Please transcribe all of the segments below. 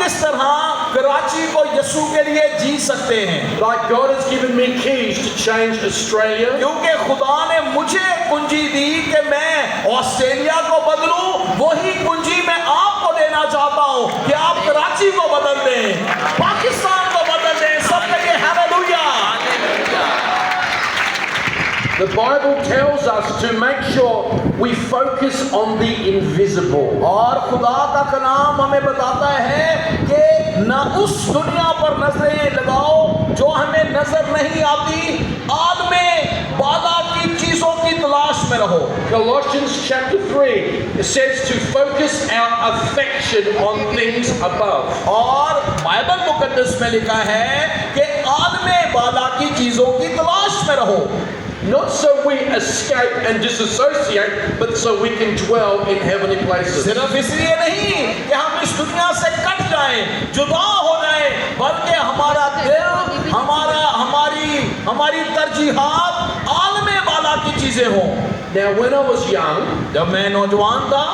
किस तरह कराची को यीशु के लिए जी सकते हैं। Like God has given me keys to change Australia, क्योंकि खुदा ने मुझे कुंजी दी कि मैं ऑस्ट्रेलिया को बदलूं, वही कुंजी मैं आपको देना चाहता हूं कि आप कराची को बदल दें, पाकिस्तान को बदल दें। सब कहिए hallelujah. the Bible tells us to make sure we focus on the invisible. और खुदा का कलाम हमें बताता है कि ना उस दुनिया पर नजरें लगाओ जो हमें नजर नहीं आती, आलमे बाला की चीजों की तलाश में रहो। Colossians chapter 3, it says to focus our affection on things above. और बाइबल मुकद्दस में लिखा है कि आलमे बाला की चीजों की तलाश में रहो। Not so we escape and disassociate, but so we can dwell in heavenly places. सिर्फ इसलिए नहीं कि हम इस दुनिया से कट जाएं, जुदा हो जाएं, बल्कि हमारा दिल, हमारी तरजीहात आलमे बाला की चीजें हों। Now, when I was young, जब मैं नौजवान था,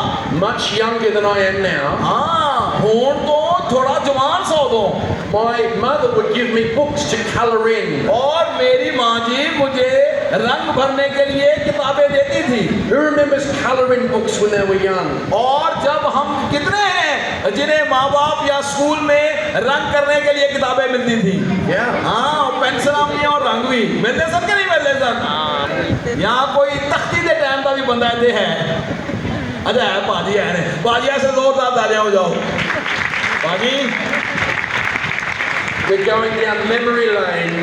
much younger than I am now, हाँ, होड़ तो थोड़ा जवान सा हो दो, my mother would give me books to color in. और मेरी माँ जी मुझे रंग भरने के लिए किताबें देती थी। Who remembers coloring books when they were young? और जब हम कितने हैं जिन्हें माँ बाप या स्कूल में रंग करने के लिए किताबें मिलती थी? Yeah. हाँ, पेंसिल भी और रंग भी मिलते सर के नहीं मिलते सर। यहाँ कोई तख्ती दे टाइम का भी बंदा दे है। अच्छा है बाजी है ने, बाजी ऐसे जोरदार तालियां हो जाओ। बाजी We're going down memory lane.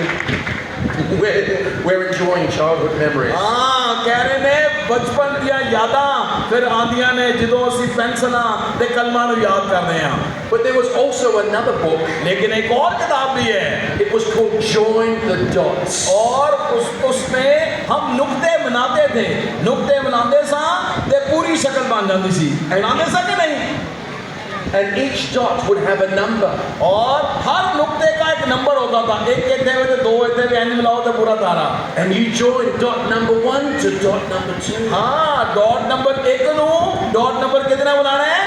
We're enjoying childhood memories. हाँ, कह रहे ने बचपन दिया यादा फिर आंदियां ने ਜਦੋਂ ਅਸੀਂ ਪੈਨਸਲਾਂ ਤੇ ਕਲਮਾਂ ਨੂੰ ਯਾਦ ਕਰਦੇ ਹਾਂ। But there was also another book. लेकिन एक और किताब भी है। It was called Join the Dots. और उसमें हम नुक्ते बनाते थे, नुक्ते बनाते सा ते पूरी शक्ल बन जाती सी। बनाते सा कि नहीं? And each dot would have a number. और हर नुक्ते का एक नंबर होता था। एक थे वे दो थे वे एंड मिलाओ तो पूरा तारा। And you join dot number 1 to dot number 2. हाँ, डॉट नंबर 1 नु डॉट नंबर कितना बनाना है?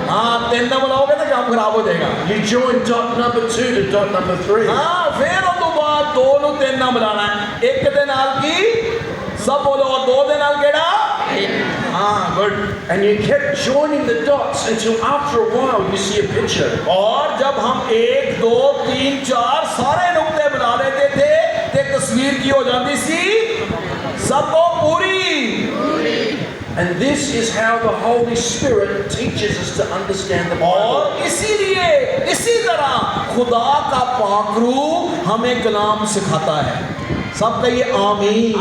हाँ, 3 ना बनाओगे तो काम खराब हो जाएगा। You join dot number 2 to dot number 3. हाँ, फिर उस तो बाद 2 नु 3 ना बनाना है। एक के नाल की सब बोलो और 2 के नाल केड़ा? हाँ, good. And you kept joining the dots until after a while you see a picture. और जब हम 1 2 3 4 सारे नुक्ते बना लेते थे तो तस्वीर की हो जाती सी सबको पूरी। And this is how the Holy Spirit teaches us to understand the Bible. और इसीलिए इसी तरह खुदा का पाक रूह हमें कलाम सिखाता है। सब कहिए आमीन।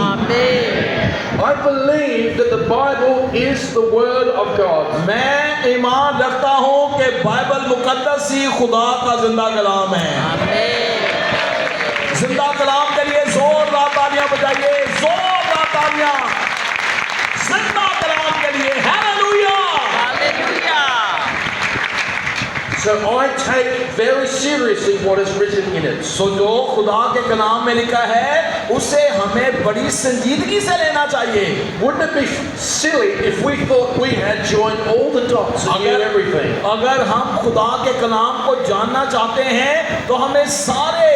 I believe that the Bible is the Word of God. मैं ईमान रखता हूँ कि बाइबल मुकद्दस ही खुदा का जिंदा कलाम है। जिंदा कलाम के लिए जोरदार तालियां बजाइए, जोरदार तालियां जिंदा कलाम के लिए। Hallelujah. So I take very seriously what is written in it. सो जो खुदा के कलाम में लिखा है उसे हमें बड़ी संजीदगी से लेना चाहिए। Wouldn't it be silly if we thought we had joined all the dots and knew everything? अगर हम खुदा के कलाम को जानना चाहते हैं तो हमें सारे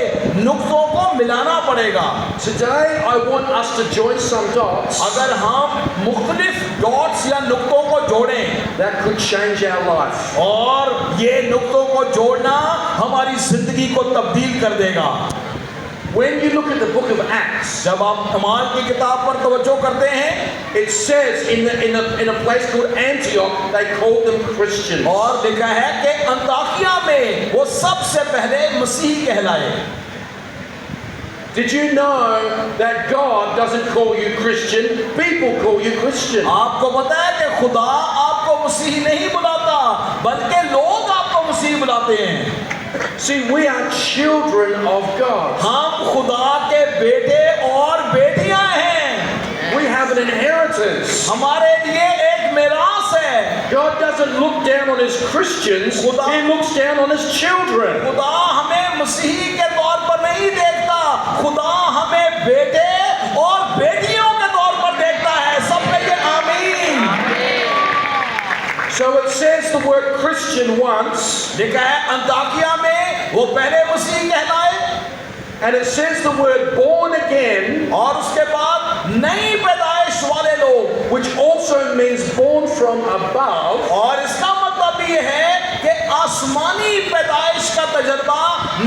नुक्तों को मिलाना पड़ेगा। Today I want us to join some dots अगर हम मुख्तलिफ डॉट्स या नुक्तों को जोड़ें that could change our life. और ये नुक्तों को जोड़ना हमारी जिंदगी को तब्दील कर देगा। When you look at the book of Acts, जब आप अमाल की किताब पर तवज्जो करते हैं, it says in a place called Antioch, they called them Christians. और लिखा है कि अंताकिया में वो सबसे पहले मसीही कहलाए। Did you know that God doesn't call you Christian? People call you Christian. आपको पता है कि खुदा आपको मसीही नहीं बुलाता बल्कि लोग आपको मसीही बुलाते हैं। See, we are children of God. हम खुदा के बेटे और बेटियां हैं। We have an inheritance. हमारे लिए एक मिरास है। God doesn't look down on his Christians, he looks down on his children. खुदा हमें मसीही के तौर पर नहीं देखता, खुदा हमें बेटे और बेटियों के तौर पर देखता है। सब कहिए आमीन। So it says the word Christian once, लिखा है अंताकिया में वो पहले मसीह कहलाए, and it says the word born again, और उसके बाद नई पैदाइश वाले लोग, which also means born from above. और इसका मतलब ये है कि आसमानी पैदाइश का तजर्बा,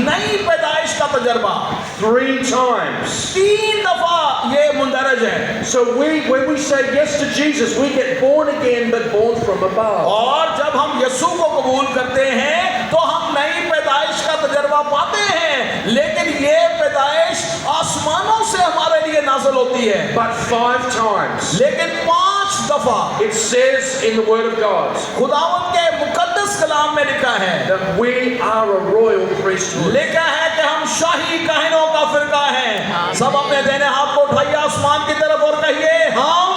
नई पैदाइश का तजर्बा 3 times. 3 दफा ये मुंदरज है। So when we say yes to Jesus, we get born again, but born from above. और जब हम यीशु को कबूल करते हैं तो हम नई पैदाइश का तजर्बा पाते हैं, लेकिन ये पैदाइश आसमानों से हमारे लिए नाज़िल होती है। But 5 times. लेकिन 5 दफा It says in the Word of God खुदावंद के मुकद्दस कलाम में लिखा है, that we are a royal priesthood. लिखा है कि हम शाही काहिनों का फिरका हैं। सब अपने देने हाथ को उठाइए आसमान की तरफ और कहिए, हम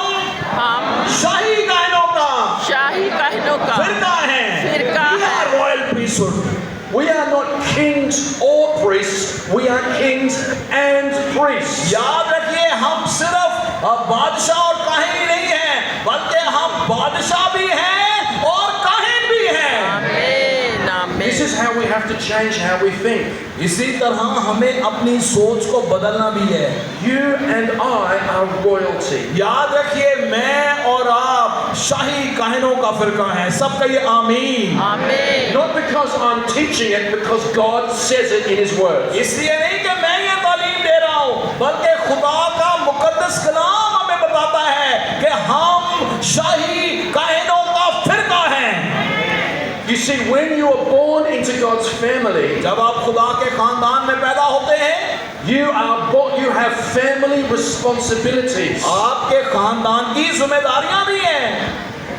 शाही काहिनों का फिरका हैं। We are royal priesthood. We are not kings or priests, we are kings and priests. याद रखिए, हम सिर्फ बादशाह और काहिन ही नहीं हैं, बल्कि हम बादशाह भी हैं और काहिन भी हैं। This is how we have to change how we think. इसी तरह हमें अपनी सोच को बदलना भी है। You and I are royalty. याद रखिए, मैं और आप शाही काहिनों का फिरका हैं। सब कहिए आमीन। Not because I'm teaching it, because God says it in His Word. इसलिए नहीं कि मैं ये तालीम दे रहा हूँ, बल्कि खुदा का मुकद्दस कलाम हमें बताता है कि हम शाही काहिनों का फिरका हैं। You see, when you are born into God's family, जब आप खुदा के खानदान में पैदा होते हैं, you have family responsibilities. आपके खानदान की जिम्मेदारियां भी हैं।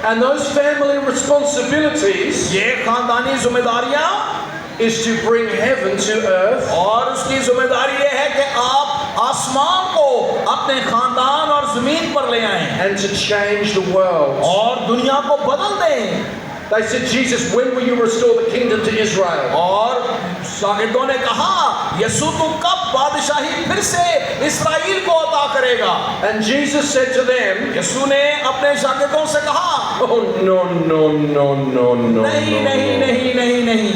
And those family responsibilities ये खानदानी जिम्मेदारियां is to bring heaven to earth, और उसकी जिम्मेदारी ये है कि आप आसमान को अपने खानदान और जमीन पर ले आएं and to change the world. और दुनिया को बदल दें। They said, Jesus, when will you restore the kingdom to Israel? और शागिर्दों ने कहा, यीशु तू कब बादशाही फिर से इस्राएल को अता करेगा? And Jesus said to them, यीशु ने अपने शागिर्दों से कहा, oh no. नहीं।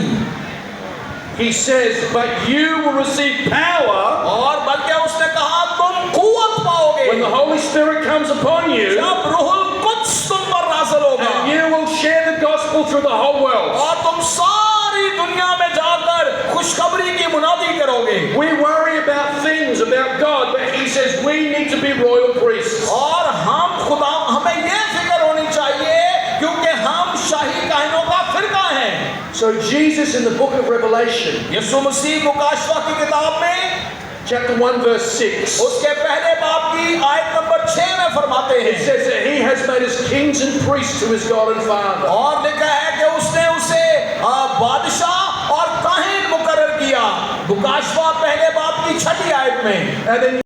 He says, but you will receive power और बल्कि उसने कहा, तुम कुव्वत पाओगे when the Holy Spirit comes upon you, जब रूहुल कुद्स तुम पर नाज़िल होगा, and you will share the gospel through the whole world. और तुम सारी दुनिया में जाकर खुशखबरी की मुनादी करोगे। We worry about things about God, but He says we need to be royal priests. और हमें ये फिक्र होनी चाहिए, क्योंकि हम शाही काहिनों का फिरका हैं। So Jesus in the book of Revelation, यीशु मसीह मुकाशवा की किताब में chapter 1 verse 6, उसके पहले बाब की आयत नंबर 6 में फरमाते it हैं, says that He has made us kings and priests to His God and Father. और लिखा है कि उसने उसे बादशाह और काहिन मुकर्रर किया। मुकाशवा पहले बाब की 6ठी आयत में। And then